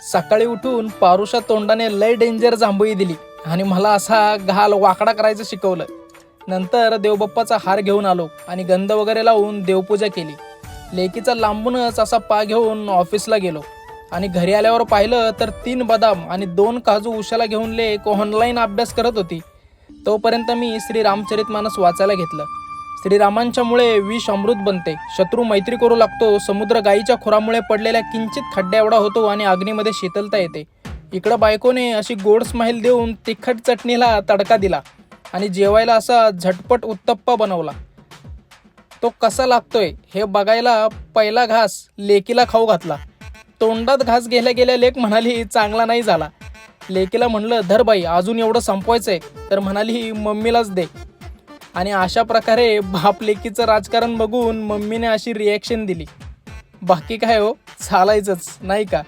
सकाळी उठून पारुशा तोंडाने लय डेंजर जांभई दिली आणि मला असा घाल वाकडा करायचं शिकवलं. नंतर देवबाप्पाचा हार घेऊन आलो आणि गंध वगैरे लावून देवपूजा केली. लेकीचा लांबूनच असा पा घेऊन ऑफिसला गेलो आणि घरी आल्यावर पाहिलं तर 3 बदाम आणि 2 काजू उशाला घेऊन लेक ऑनलाईन अभ्यास करत होती. तोपर्यंत मी श्री रामचरितमानस वाचायला घेतलं. श्रीरामांच्यामुळे विष अमृत बनते, शत्रू मैत्री करू लागतो, समुद्र गायीच्या खुरामुळे पडलेल्या किंचित खड्ड्या एवढा होतो आणि अग्नीमध्ये शीतलता येते. इकडं बायकोने अशी गोड स्माईल देऊन तिखट चटणीला तडका दिला आणि जेवायला असा झटपट उत्तप्पा बनवला. तो कसा लागतोय हे बघायला पहिला घास लेकीला खाऊ घातला. तोंडात घास गेल्या गेल्या लेक म्हणाली चांगला नाही झाला. लेकीला म्हणलं धर बाई अजून एवढं संपवायचंय, तर म्हणाली मम्मीलाच दे. आणि अशा प्रकारे बाप लेकीचं राजकारण बघून मम्मीने अशी रिॲक्शन दिली. बाकी काय हो, चालायचंच नाही का.